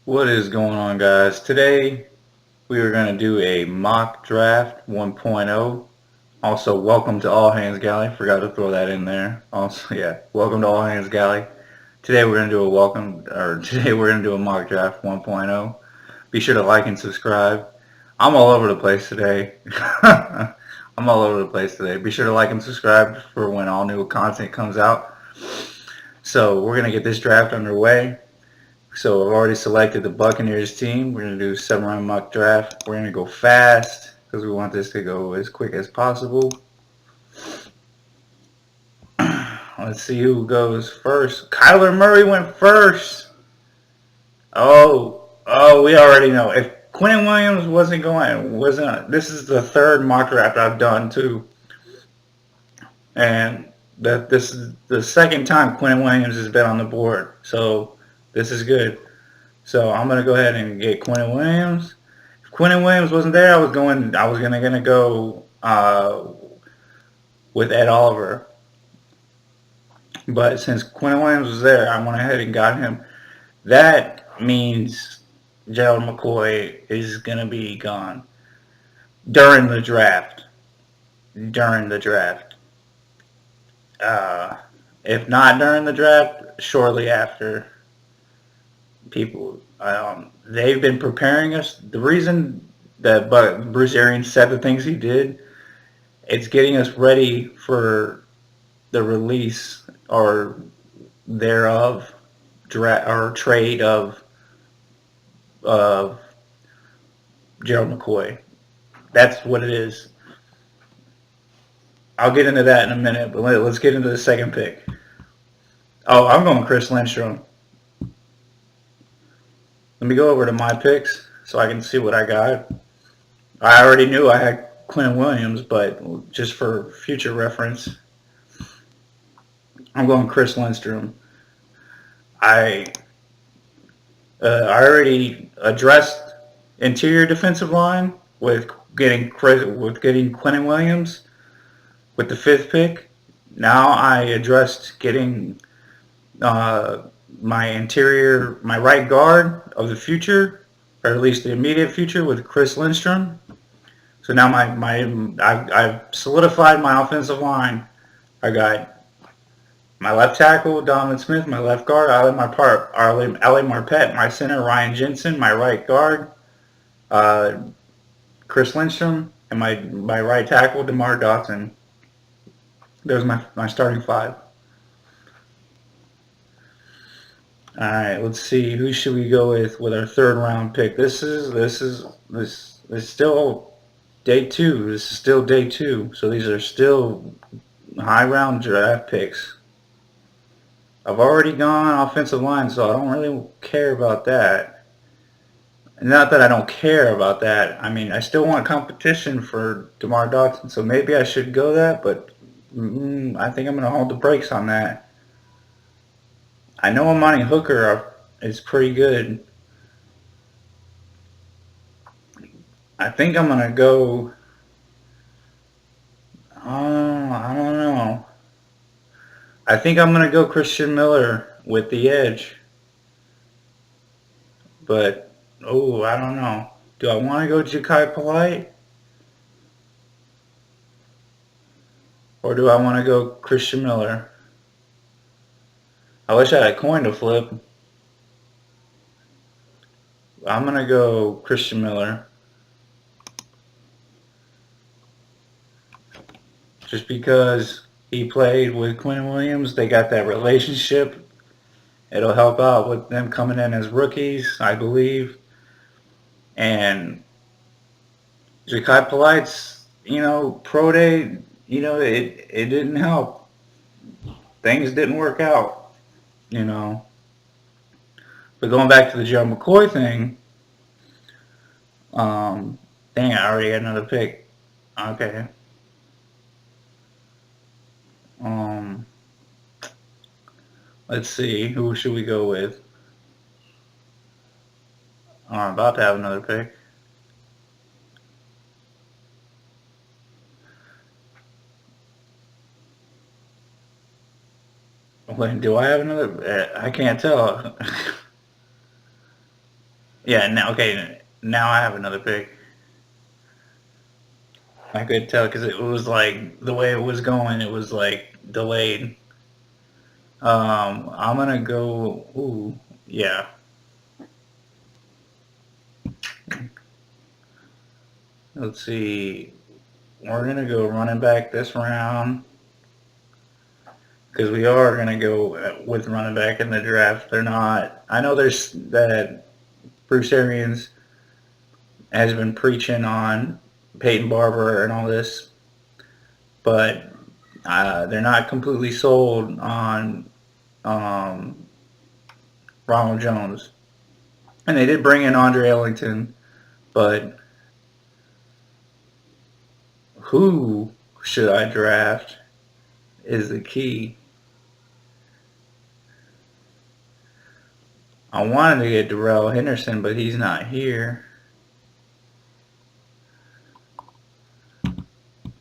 What is going on, guys? Today we are going to do a mock draft 1.0. Also, welcome to All Hands Galley. Forgot to throw that in there. Also, yeah, welcome to All Hands Galley. Today we're going to do a today we're going to do a mock draft 1.0. Be sure to like and subscribe. I'm all over the place today. I'm all over the place today. Be sure to like and subscribe for when all new content comes out. So we're going to get this draft underway. So I've already selected the Buccaneers team. We're going to do a 7-round mock draft. We're going to go fast because we want this to go as quick as possible. Let's see who goes first. Kyler Murray went first. We already know. If Quentin Williams wasn't. This is the third mock draft I've done too, and this is the second time Quentin Williams has been on the board. So this is good. So I'm gonna go ahead and get Quentin Williams. If Quentin Williams wasn't there, I was gonna go with Ed Oliver. But since Quentin Williams was there, I went ahead and got him. That means Gerald McCoy is gonna be gone during the draft. During the draft. Uh, if not during the draft, shortly after. People, they've been preparing us. The reason that Bruce Arians said the things he did, it's getting us ready for the release or thereof or trade of Gerald McCoy. That's what it is. I'll get into that in a minute, but let's get into the second pick. Oh, I'm going Chris Lindstrom. Let me go over to my picks so I can see what I got. I already knew I had Quentin Williams, but just for future reference, I'm going Chris Lindstrom. I already addressed interior defensive line with getting Quentin Williams with the fifth pick. Now I addressed getting my right guard of the future, or at least the immediate future, with Chris Lindstrom. So now I've solidified my offensive line. I got my left tackle, Donovan Smith; my left guard, Ali Marpet; my center, Ryan Jensen; my right guard, uh, Chris Lindstrom; and my right tackle, DeMar Dotson. There's my starting five. All right, let's see. Who should we go with our third round pick? This is still day two. This is still day two. So these are still high round draft picks. I've already gone offensive line, so I don't really care about that. Not that I don't care about that. I mean, I still want competition for DeMar Dotson, so maybe I should go that, but I think I'm going to hold the brakes on that. I know Amani Hooker is pretty good. I think I'm going to go. I don't know. I think I'm going to go Christian Miller with the edge. But, I don't know. Do I want to go Ja'Kai Polite? Or do I want to go Christian Miller? I wish I had a coin to flip. I'm going to go Christian Miller. Just because he played with Quentin Williams, they got that relationship. It'll help out with them coming in as rookies, I believe. And Ja'Kai Polite's, pro day, it didn't help. Things didn't work out, But going back to the Joe McCoy thing, dang, I already had another pick. Okay. Let's see, who should we go with? Oh, I'm about to have another pick. Wait, do I have another? I can't tell. Yeah, now, okay, now I have another pick. I could tell because it was like the way it was going, it was like delayed. I'm gonna go. Ooh, yeah. Let's see. We're gonna go running back this round because we are gonna go with running back in the draft. They're not. I know there's that Bruce Arians has been preaching on Peyton Barber and all this, but they're not completely sold on um, Ronald Jones. And they did bring in Andre Ellington, but who should I draft is the key. I wanted to get Darrell Henderson, but he's not here.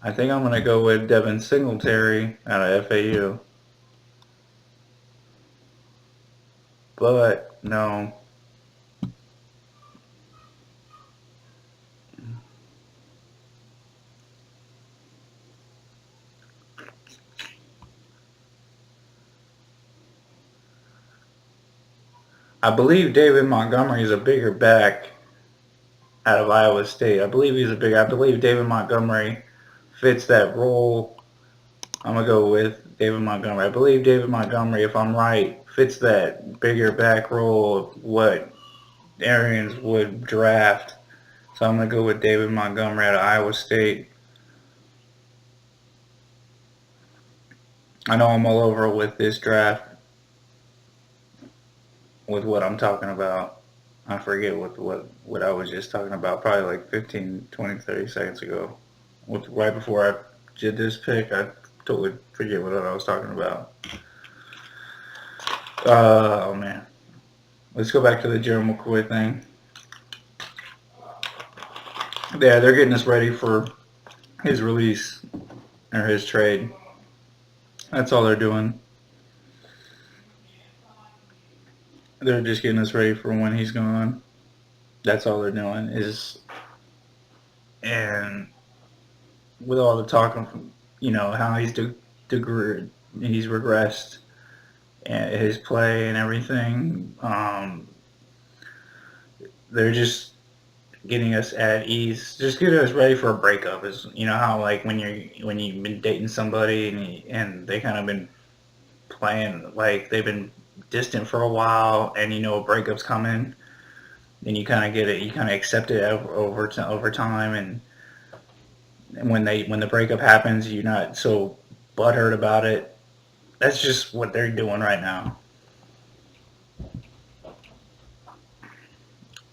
I think I'm going to go with Devin Singletary out of FAU. But, no. I believe David Montgomery is a bigger back out of Iowa State. I believe David Montgomery fits that role. I'm going to go with David Montgomery. I believe David Montgomery, if I'm right, fits that bigger back role of what Arians would draft. So I'm going to go with David Montgomery out of Iowa State. I know I'm all over with this draft with what I'm talking about. I forget what I was just talking about probably like 15, 20, 30 seconds ago. Right before I did this pick, I totally forget what I was talking about. Oh, man. Let's go back to the Jerry McCoy thing. Yeah, they're getting us ready for his release or his trade. That's all they're doing. They're just getting us ready for when he's gone. That's all they're doing is, and with all the talk of, how he's regressed and his play and everything. They're just getting us at ease, just getting us ready for a breakup. Is how like when you've been dating somebody and they kind of been playing like they've been distant for a while, and a breakup's coming, then you kind of get it, you kind of accept it over time, and when the breakup happens, you're not so butthurt about it. That's just what they're doing right now.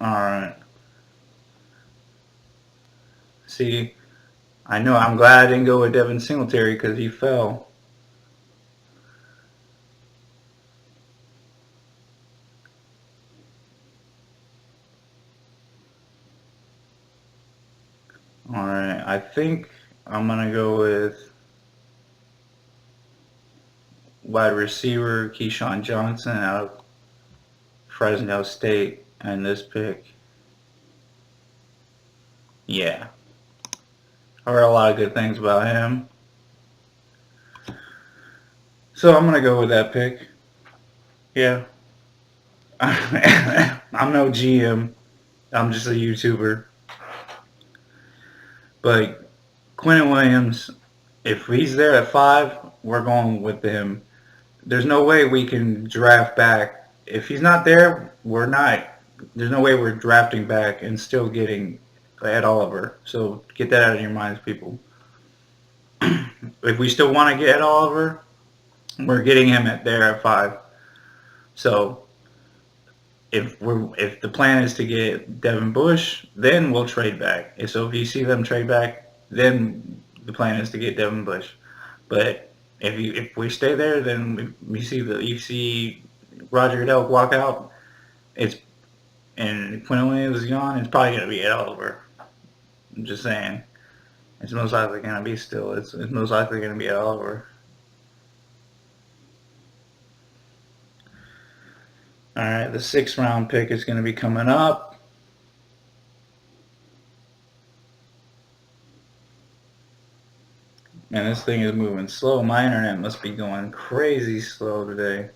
All right. See, I know. I'm glad I didn't go with Devin Singletary because he fell. All right. I think I'm gonna go with wide receiver Keyshawn Johnson out of Fresno State and this pick. Yeah, I heard a lot of good things about him. So I'm gonna go with that pick. Yeah. I'm no GM. I'm just a YouTuber. But Quentin Williams, if he's there at 5, we're going with him. There's no way we can draft back. If he's not there, we're not. There's no way we're drafting back and still getting Ed Oliver. So get that out of your minds, people. If we still want to get Ed Oliver, we're getting him there at 5. So if the plan is to get Devin Bush, then we'll trade back. So if you see them trade back, then the plan is to get Devin Bush. But if we stay there, then you see Roger Goodell walk out. It's and Quinn Williams is gone. It's probably gonna be Ed Oliver. I'm just saying. It's most likely gonna be still. It's most likely gonna be Ed Oliver. All right, the 6th round pick is gonna be coming up. Man, this thing is moving slow. My internet must be going crazy slow today.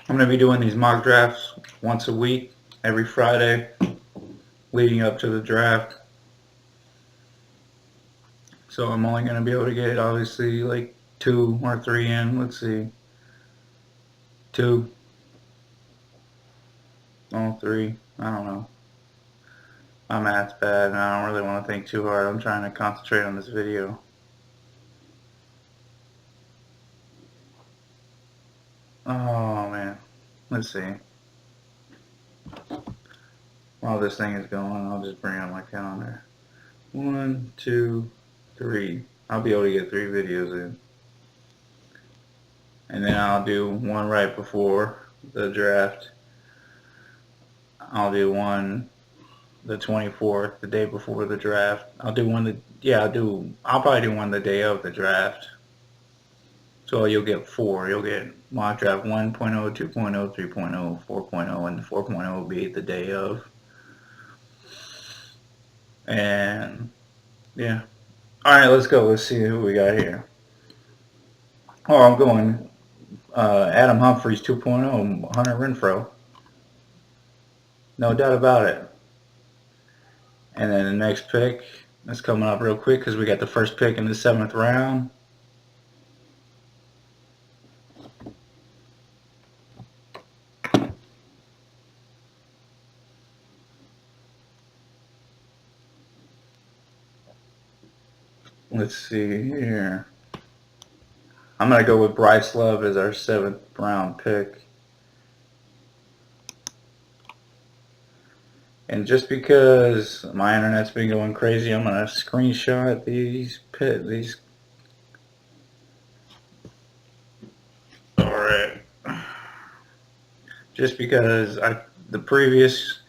I'm going to be doing these mock drafts once a week, every Friday, leading up to the draft. So I'm only going to be able to get, obviously, like 2 or 3 in. Let's see. 2. Oh, 3. I don't know. My math's bad, and I don't really want to think too hard. I'm trying to concentrate on this video. Oh, man. Let's see. While this thing is going, I'll just bring up my calendar. 1, 2, 3. I'll be able to get 3 videos in. And then I'll do one right before the draft. I'll do one the 24th, the day before the draft. I'll probably do one the day of the draft. So you'll get 4. You'll get mock draft 1.0, 2.0, 3.0, 4.0, and the 4.0 will be the day of. And yeah. Alright, let's go. Let's see who we got here. Oh, I'm going Adam Humphries 2.0, Hunter Renfrow. No doubt about it. And then the next pick is coming up real quick because we got the first pick in the 7th round. Let's see here. I'm going to go with Bryce Love as our 7th round pick. And just because my internet's been going crazy, I'm going to screenshot these. Alright. Just because the previous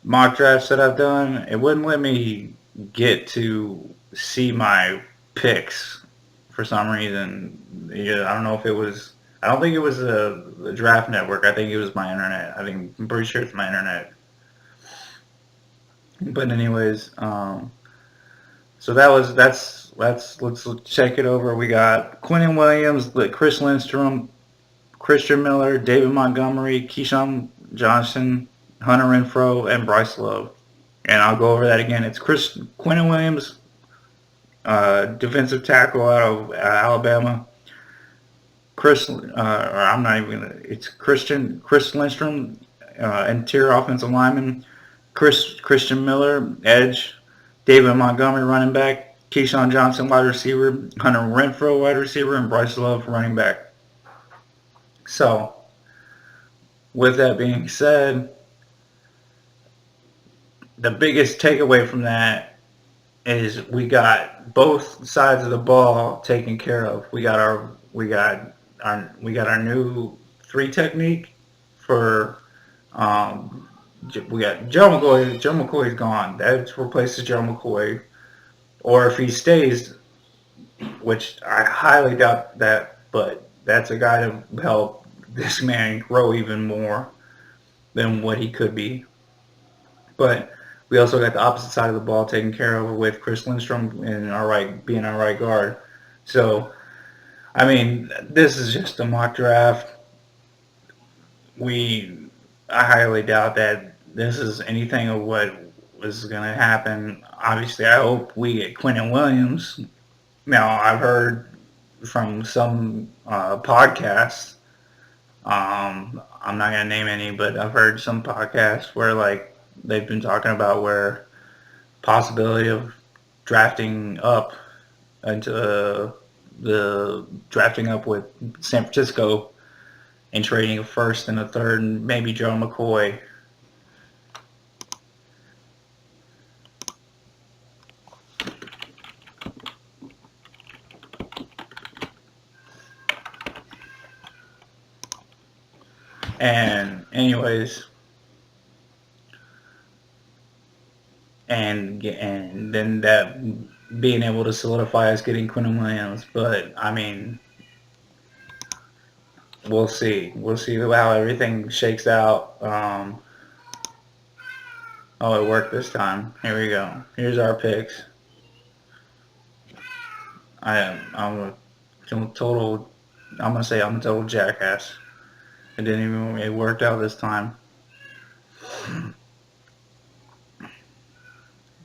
mock drafts that I've done, it wouldn't let me get to see my picks for some reason. Yeah, I don't know if it was. I don't think it was the draft network. I think it was my internet. I'm pretty sure it's my internet. But anyways, so let's check it over. We got Quentin Williams, Chris Lindstrom, Christian Miller, David Montgomery, Keyshawn Johnson, Hunter Renfrow, and Bryce Love. And I'll go over that again. It's Quentin Williams, defensive tackle out of Alabama. Chris Lindstrom, interior offensive lineman. Christian Miller, edge. David Montgomery, running back. Keyshawn Johnson, wide receiver. Hunter Renfrow, wide receiver. And Bryce Love, running back. So, with that being said, the biggest takeaway from that is we got both sides of the ball taken care of. We got our new 3 technique for we got Joe McCoy. Joe McCoy's gone. That replaces Joe McCoy. Or if he stays, which I highly doubt that, but that's a guy to help this man grow even more than what he could be. But we also got the opposite side of the ball taken care of with Chris Lindstrom being our right guard. So, I mean, this is just a mock draft. I highly doubt that this is anything of what was going to happen. Obviously, I hope we get Quentin Williams. Now, I've heard from some podcasts, I'm not going to name any, but I've heard some podcasts where, like, they've been talking about where possibility of drafting up into drafting up with San Francisco and trading a first and a third and maybe Joe McCoy. And anyways, and then that being able to solidify us getting Quentin Williams. But I mean, we'll see. We'll see how everything shakes out. Oh, it worked this time. Here we go. Here's our picks. I'm a total. I'm gonna say I'm a total jackass. It didn't even. It worked out this time.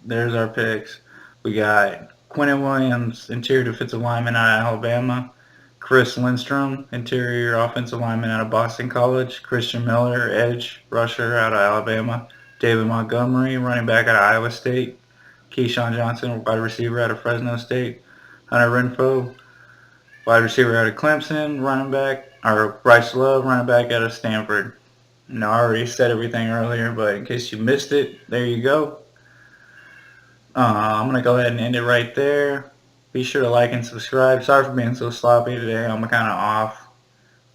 There's our picks. We got Quentin Williams, interior defensive lineman out of Alabama. Chris Lindstrom, interior offensive lineman out of Boston College. Christian Miller, edge rusher out of Alabama. David Montgomery, running back out of Iowa State. Keyshawn Johnson, wide receiver out of Fresno State. Hunter Renfro, wide receiver out of Clemson. Running back, or Bryce Love, running back out of Stanford. No, I already said everything earlier, but in case you missed it, there you go. I'm going to go ahead and end it right there. Be sure to like and subscribe. Sorry for being so sloppy today. I'm kind of off.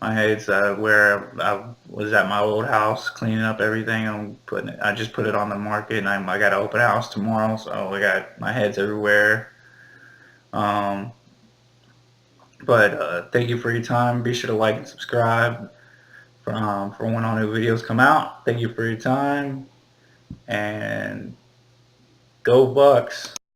My head's where I was at my old house cleaning up everything. I just put it on the market, and I got an open house tomorrow, so I got my head's everywhere. But thank you for your time. Be sure to like and subscribe for when all new videos come out. Thank you for your time, and go Bucks.